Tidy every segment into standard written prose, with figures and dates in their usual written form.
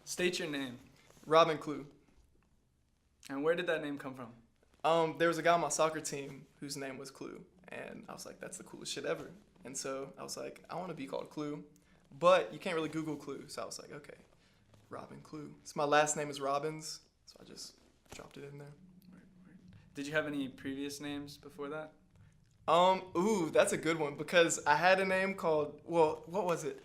State your name. Robin Clue. And where did that name come from? There was a guy on my soccer team whose name was Clue, and I was like, that's the coolest shit ever. And so I was like, I want to be called Clue, but you can't really Google Clue. So I was like, okay, Robin Clue. So my last name is Robbins, so I just dropped it in there. Did you have any previous names before that? Ooh, that's a good one because I had a name called, well, what was it?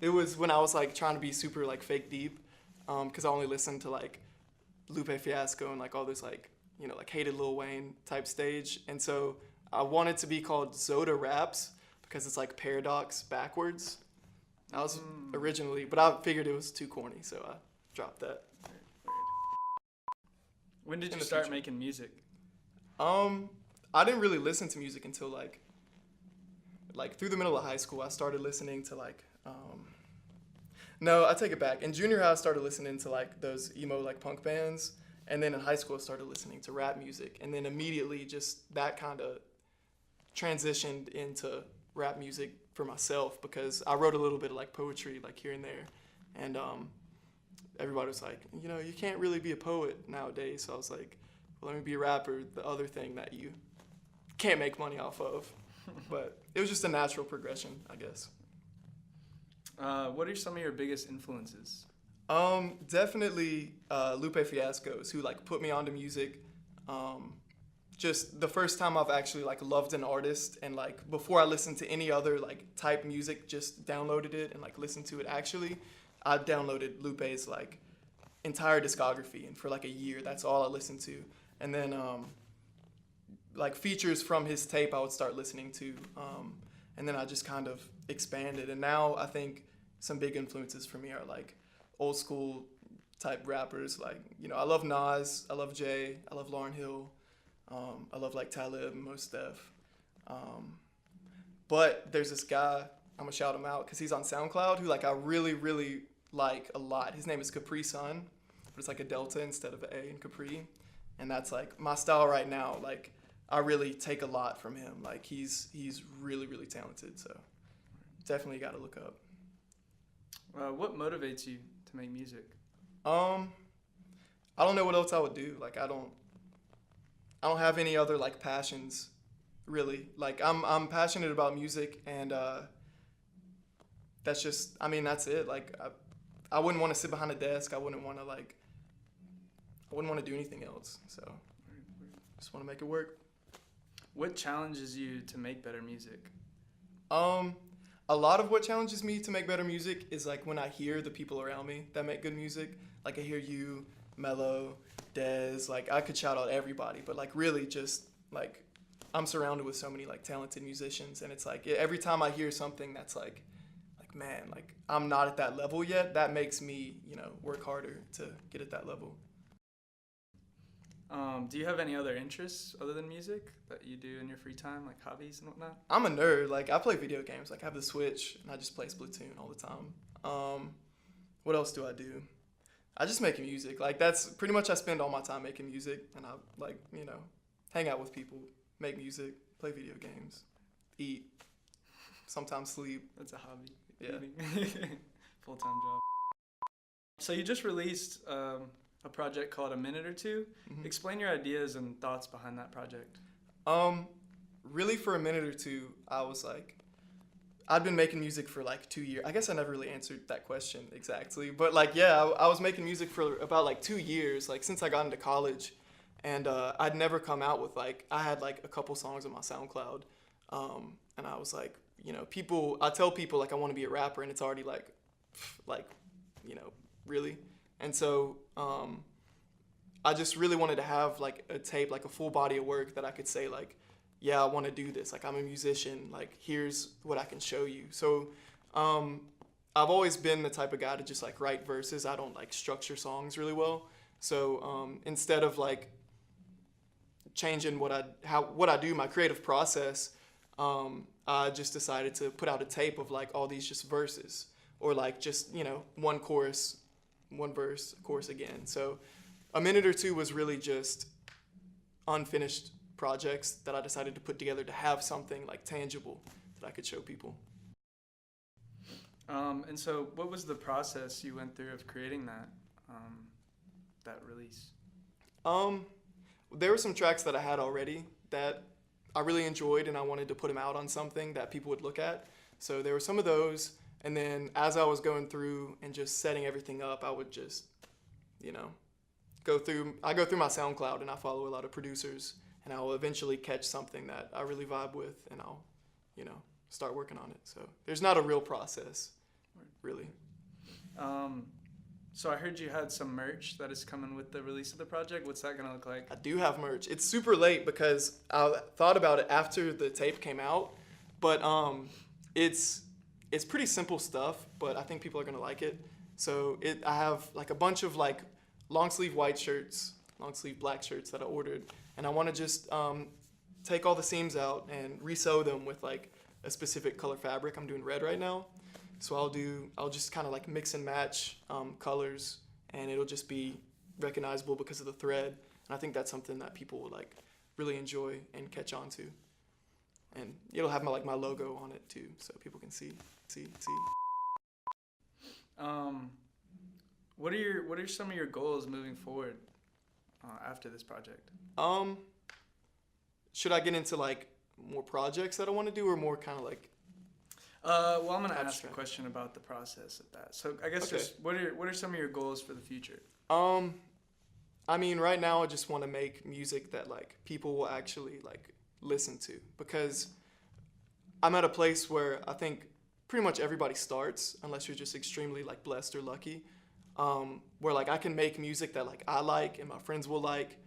It was when I was like trying to be super like fake deep, because I only listened to like Lupe Fiasco and like all this like, like hated Lil Wayne type stage. And so I wanted to be called Zoda Raps because it's like paradox backwards. I was originally, but I figured it was too corny, so I dropped that. When did you start making music? I didn't really listen to music until like through the middle of high school. I started listening to like, no, I take it back. In junior high, I started listening to like those emo like punk bands. And then in high school, I started listening to rap music. And then immediately just that kind of transitioned into rap music for myself because I wrote a little bit of like poetry like here and there. And everybody was like, you can't really be a poet nowadays. So I was like, well, let me be a rapper, the other thing that you can't make money off of. But it was just a natural progression, I guess. What are some of your biggest influences? Definitely Lupe Fiasco's who like put me onto music. Just the first time I've actually like loved an artist and like before I listened to any other like type music, just downloaded it and like listened to it actually. I downloaded Lupe's like entire discography and for like a year that's all I listened to. And then like features from his tape I would start listening to. And then I just kind of expanded. And now I think some big influences for me are like old school type rappers. Like, I love Nas, I love Jay, I love Lauryn Hill. I love like Talib and Mos Def. But there's this guy, I'm gonna shout him out because he's on SoundCloud who like I really, really like a lot. His name is Capri Sun, but it's like a delta instead of an A in Capri. And that's like my style right now. Like I really take a lot from him. Like he's really, really talented. So definitely gotta look up. What motivates you to make music? I don't know what else I would do. Like I don't have any other like passions really. Like I'm passionate about music and that's just that's it. Like I wouldn't want to sit behind a desk. I wouldn't want to do anything else. So just want to make it work. What challenges you to make better music? A lot of what challenges me to make better music is like when I hear the people around me that make good music. Like I hear you, Mello, Dez, like I could shout out everybody, but like really just like I'm surrounded with so many like talented musicians and it's like every time I hear something that's like man, like I'm not at that level yet, that makes me, work harder to get at that level. Do you have any other interests other than music that you do in your free time, like hobbies and whatnot? I'm a nerd. Like I play video games. Like I have the Switch and I just play Splatoon all the time. What else do I do? I just make music. Like that's pretty much I spend all my time making music and I like, hang out with people, make music, play video games, eat, sometimes sleep. That's a hobby. Yeah. Full-time job. So you just released a project called A Minute or Two. Mm-hmm. Explain your ideas and thoughts behind that project. Really for a minute or two, I was like, I'd been making music for like 2 years. I guess I never really answered that question exactly. But like, yeah, I was making music for about like 2 years, like since I got into college. And I'd never come out with like, I had like a couple songs on my SoundCloud. And I was like, I tell people like I want to be a rapper and it's already like, really. And so I just really wanted to have like a tape, like a full body of work that I could say like, yeah, I want to do this. Like I'm a musician, like here's what I can show you. So I've always been the type of guy to just like write verses. I don't like structure songs really well. So instead of like changing what I do, my creative process, I just decided to put out a tape of like all these just verses or like just, one chorus, one verse, chorus again. So A Minute or Two was really just unfinished projects that I decided to put together to have something like tangible that I could show people. And so, what was the process you went through of creating that release? There were some tracks that I had already that I really enjoyed, and I wanted to put them out on something that people would look at. So there were some of those, and then as I was going through and just setting everything up, I would just, you know, go through my SoundCloud, and I follow a lot of producers, and I will eventually catch something that I really vibe with, and I'll, start working on it. So there's not a real process, really. So I heard you had some merch that is coming with the release of the project. What's that gonna look like? I do have merch. It's super late because I thought about it after the tape came out, but it's pretty simple stuff, but I think people are gonna like it. So I have like a bunch of like long sleeve white shirts, long sleeve black shirts that I ordered, and I want to just take all the seams out and resew them with like a specific color fabric. I'm doing red right now, so I'll just kind of like mix and match colors, and it'll just be recognizable because of the thread. And I think that's something that people will like really enjoy and catch on to. And it'll have my logo on it too, so people can see. What are some of your goals moving forward after this project? Should I get into like more projects that I want to do, or more kind of like? Well, I'm gonna ask a abstract? question about the process of that. So I guess Okay. just what are some of your goals for the future? I mean, right now I just want to make music that like people will actually like listen to, because I'm at a place where I think pretty much everybody starts, unless you're just extremely like blessed or lucky, where like I can make music that like I like and my friends will like,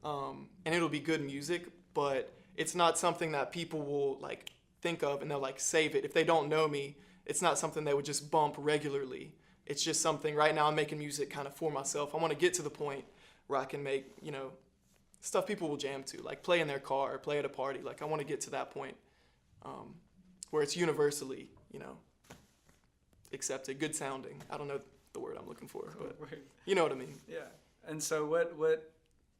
and it'll be good music, but it's not something that people will like think of and they'll like save it. If they don't know me, it's not something they would just bump regularly. It's just something, right now I'm making music kind of for myself. I want to get to the point where I can make, stuff people will jam to, like play in their car or play at a party. Like I want to get to that point where it's universally, accepted, good sounding. I don't know the word I'm looking for, but you know what I mean. Yeah. And so what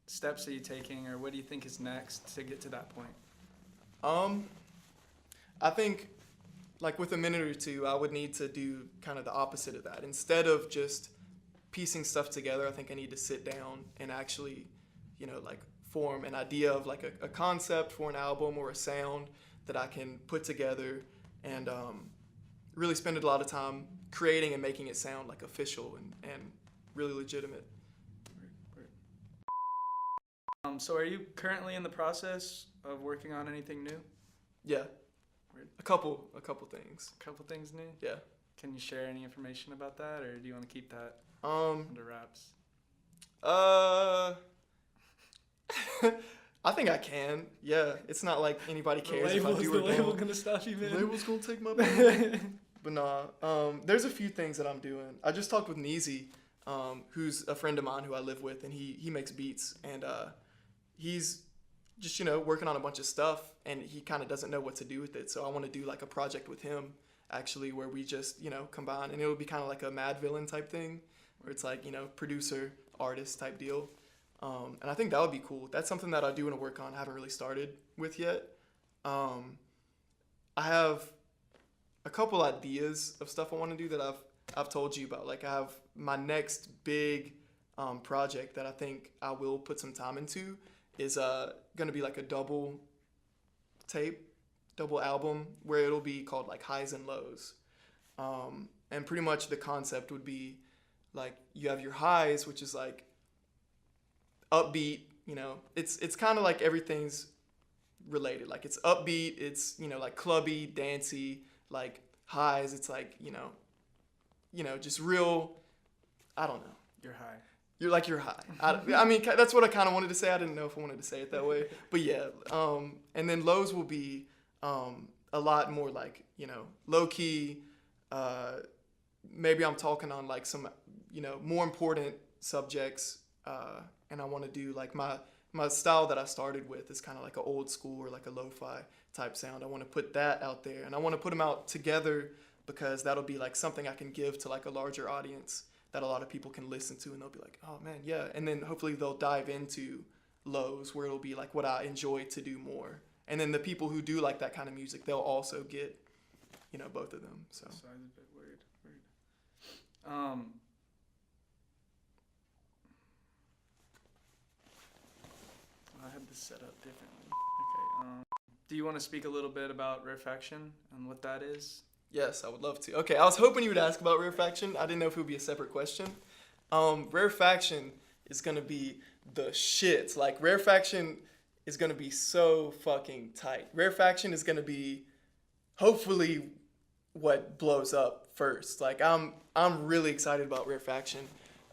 steps are you taking, or what do you think is next to get to that point? I think like with a minute or two, I would need to do kind of the opposite of that. Instead of just piecing stuff together, I think I need to sit down and actually, like form an idea of like a concept for an album or a sound that I can put together, and really spend a lot of time creating and making it sound like official and really legitimate. So are you currently in the process of working on anything new? Yeah. Weird. A couple things. A couple things new? Yeah. Can you share any information about that, or do you want to keep that under wraps? I think I can. Yeah. It's not like anybody cares if I do or The label don't. gonna stop you, man? The label's gonna take my money. But nah, there's a few things that I'm doing. I just talked with Neezy, who's a friend of mine who I live with, and he makes beats, and he's just, working on a bunch of stuff, and he kind of doesn't know what to do with it. So I want to do like a project with him, actually, where we just, combine, and it'll be kind of like a Mad Villain type thing, where it's like, producer, artist type deal. And I think that would be cool. That's something that I do want to work on. I haven't really started with yet. I have a couple ideas of stuff I want to do that I've told you about. Like I have my next big project that I think I will put some time into is going to be like a double album where it'll be called like Highs and Lows. And pretty much the concept would be like you have your highs, which is like upbeat, it's kind of like everything's related. Like it's upbeat, it's, like clubby, dancey, like highs, it's like, just real, I don't know. You're high. You're high. I mean, that's what I kind of wanted to say. I didn't know if I wanted to say it that way. But yeah, and then lows will be a lot more like, low-key. Maybe I'm talking on like some, more important subjects. And I want to do like my style that I started with is kind of like an old school or like a lo-fi type sound. I want to put that out there, and I want to put them out together because that'll be like something I can give to like a larger audience that a lot of people can listen to, and they'll be like, oh man, yeah. And then hopefully they'll dive into lows where it'll be like what I enjoy to do more. And then the people who do like that kind of music, they'll also get, both of them. So Sounds a bit weird. Um, I had this set up differently. Okay. Do you want to speak a little bit about rarefaction and what that is? Yes, I would love to. Okay, I was hoping you would ask about rarefaction. I didn't know if it would be a separate question. Rarefaction is gonna be the shit. Like rarefaction is gonna be so fucking tight. Rarefaction is gonna be hopefully what blows up first. Like I'm really excited about rarefaction,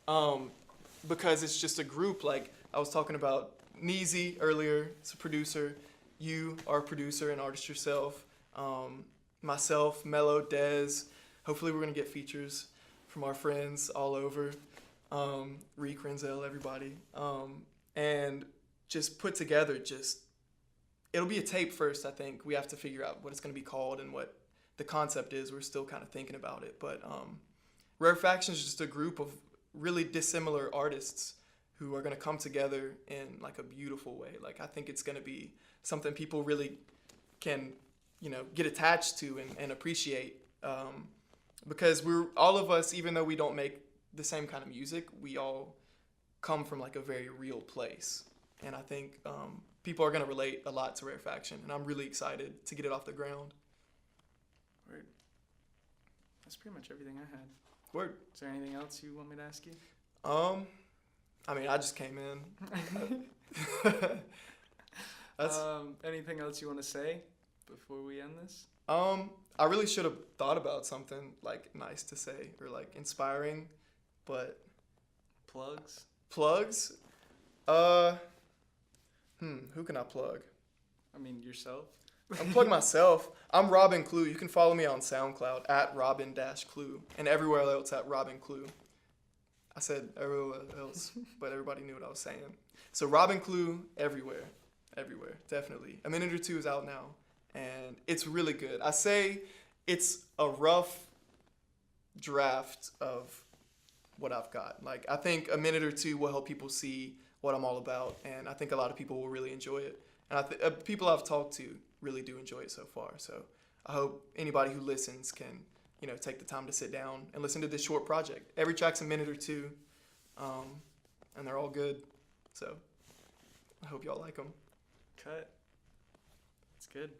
because it's just a group. Like I was talking about Neezy earlier. It's a producer. You are a producer and artist yourself. Myself, Mello, Dez. Hopefully we're gonna get features from our friends all over. Reek, Renzel, everybody. And just put together it'll be a tape first, I think. We have to figure out what it's gonna be called and what the concept is. We're still kind of thinking about it. But Rarefaction is just a group of really dissimilar artists who are gonna come together in like a beautiful way. Like I think it's gonna be something people really can, get attached to and appreciate, because all of us, even though we don't make the same kind of music, we all come from like a very real place, and I think people are gonna relate a lot to Rarefaction, and I'm really excited to get it off the ground. Word. That's pretty much everything I had. Word. Is there anything else you want me to ask you? I mean, I just came in. Anything else you want to say before we end this? I really should have thought about something like nice to say or like inspiring, but Plugs? plugs? Who can I plug? I mean, yourself? I'm plug myself. I'm Robin Clue. You can follow me on SoundCloud at Robin-Clue and everywhere else at Robin Clue. I said everywhere else, but everybody knew what I was saying. So Robin Clue everywhere, definitely. A Minute or Two is out now, and it's really good. I say it's a rough draft of what I've got. Like I think A Minute or Two will help people see what I'm all about, and I think a lot of people will really enjoy it. And people I've talked to really do enjoy it so far. So I hope anybody who listens can, take the time to sit down and listen to this short project. Every track's a minute or two, and they're all good. So I hope y'all like them. Cut. It's good.